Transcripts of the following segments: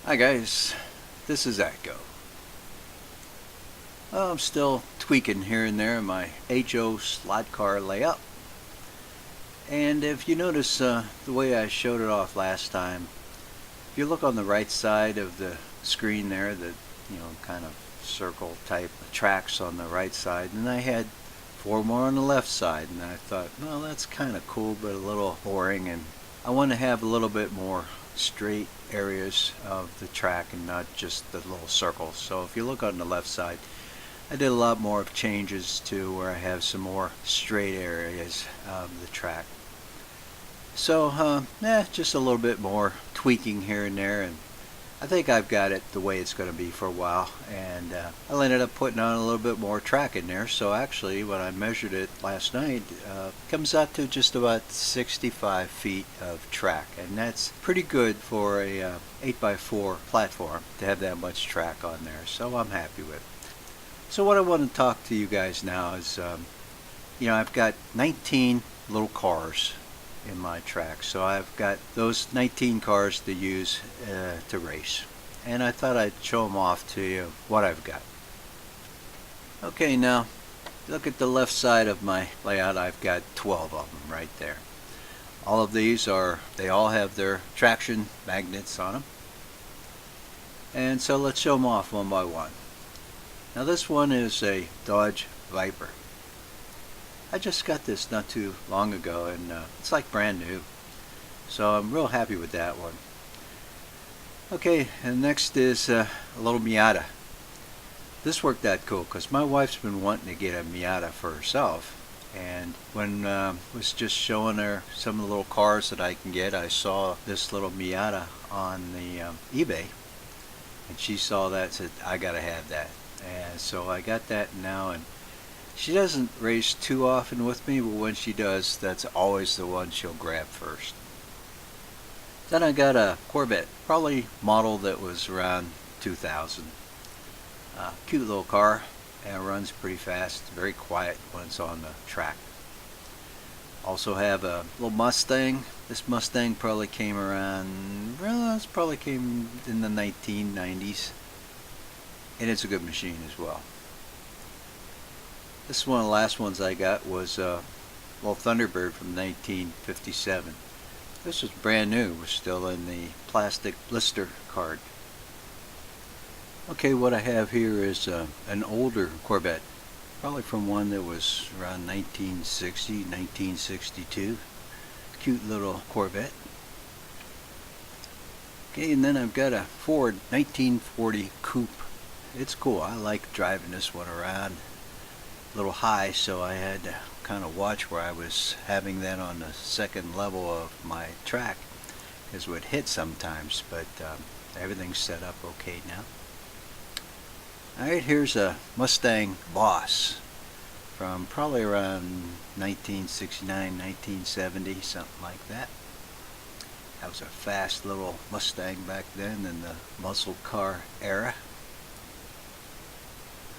Hi guys, this is Atco. I'm still tweaking here and there my HO slot car layout. And if you notice the way I showed it off last time, if you look on the right side of the screen there, the kind of circle type tracks on the right side, and I had 4 more on the left side, and I thought, well, that's kind of cool but a little boring, and I want to have a little bit more straight areas of the track and not just the little circles. So if you look on the left side, I did a lot more of changes to where I have some more straight areas of the track. So just a little bit more tweaking here and there, and I think I've got it the way it's going to be for a while, and I ended up putting on a little bit more track in there. So actually when I measured it last night, it comes out to just about 65 feet of track, and that's pretty good for a 8x4 platform to have that much track on there, so I'm happy with it. So what I want to talk to you guys now is, I've got 19 little cars in my track, so I've got those 19 cars to use to race, and I thought I'd show them off to you what I've got. Okay, now look at the left side of my layout. I've got 12 of them right there. All of these they all have their traction magnets on them, and so let's show them off one by one. Now this one is a Dodge Viper. I just got this not too long ago, and it's like brand new, so I'm real happy with that one. Okay, and next is a little Miata. This worked out cool because my wife's been wanting to get a Miata for herself, and when I was just showing her some of the little cars that I can get, I saw this little Miata on the eBay, and she saw that and said, I gotta have that. And so I got that now, and she doesn't race too often with me, but when she does, that's always the one she'll grab first. Then I got a Corvette, probably model that was around 2000. Cute little car, and it runs pretty fast, very quiet when it's on the track. Also have a little Mustang. This Mustang probably came around, it probably came in the 1990s. And it's a good machine as well. This is one of the last ones I got, was a little Thunderbird from 1957. This was brand new, it was still in the plastic blister card. Okay, what I have here is an older Corvette, probably from one that was around 1960, 1962. Cute little Corvette. Okay, and then I've got a Ford 1940 Coupe. It's cool. I like driving this one around. A little high, so I had to kind of watch where I was having that on the second level of my track, because it would hit sometimes, but everything's set up okay now. Alright, here's a Mustang Boss from probably around 1969, 1970, something like that. That was a fast little Mustang back then in the muscle car era.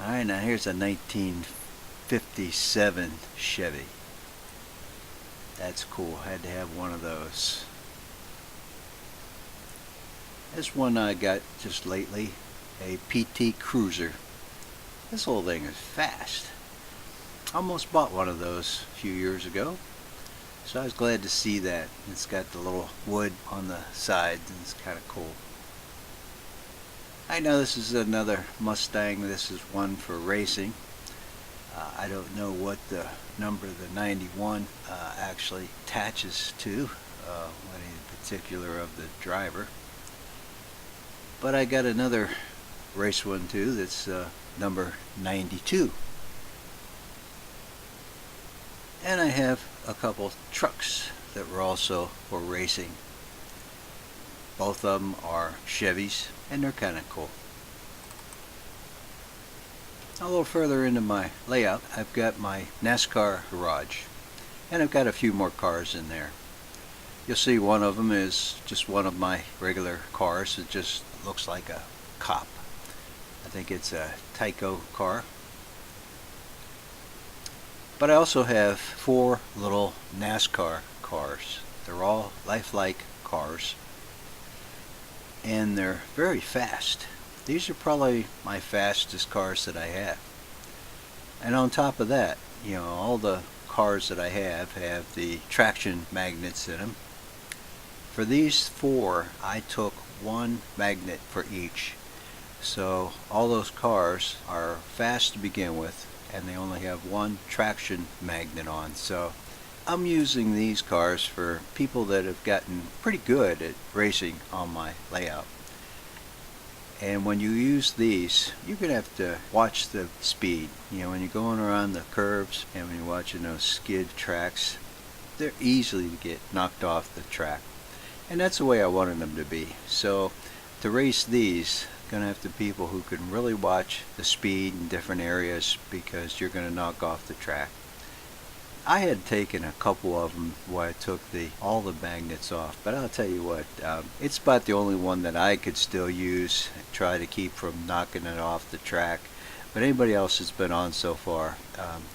Alright, now here's a 1957 Chevy. That's cool, I had to have one of those. This one I got just lately, a PT Cruiser. This whole thing is fast. Almost bought one of those a few years ago, so I was glad to see that. It's got the little wood on the sides, and it's kind of cool. I know this is another Mustang. This is one for racing. I don't know what the number, the 91, actually attaches to, any particular of the driver. But I got another race one too that's number 92. And I have a couple trucks that were also for racing. Both of them are Chevys, and they're kind of cool. A little further into my layout, I've got my Nascar Garage, and I've got a few more cars in there. You'll see one of them is just one of my regular cars. It just looks like a Coupe. I think it's a Atco car. But I also have 4 little NASCAR cars. They're all lifelike cars. and they're very fast. These are probably my fastest cars that I have. And on top of that, all the cars that I have the traction magnets in them. For these four, I took one magnet for each. So all those cars are fast to begin with, and they only have one traction magnet on. So I'm using these cars for people that have gotten pretty good at racing on my layout. And when you use these, you're going to have to watch the speed. When you're going around the curves and when you're watching those skid tracks, they're easily to get knocked off the track. And that's the way I wanted them to be. So to race these, going to have to be people who can really watch the speed in different areas, because you're going to knock off the track. I had taken a couple of them where I took all the magnets off, but I'll tell you what, it's about the only one that I could still use and try to keep from knocking it off the track. But anybody else that's been on so far,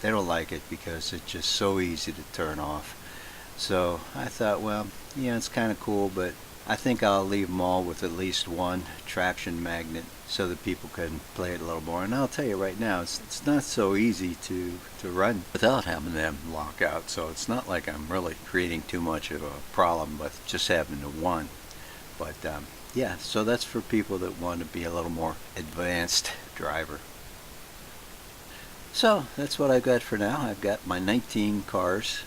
they don't like it because it's just so easy to turn off. So I thought, well, yeah, it's kind of cool, but I think I'll leave them all with at least one traction magnet so that people can play it a little more. And I'll tell you right now, it's not so easy to run without having them lock out. So it's not like I'm really creating too much of a problem with just having the one. But yeah, so that's for people that want to be a little more advanced driver. So that's what I've got for now. I've got my 19 cars.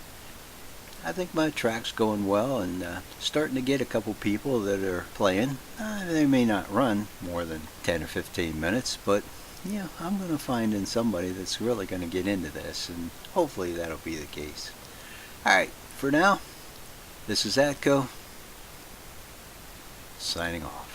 I think my track's going well, and starting to get a couple people that are playing. They may not run more than 10 or 15 minutes, but yeah, I'm going to find in somebody that's really going to get into this, and hopefully that'll be the case. Alright, for now, this is Atco, signing off.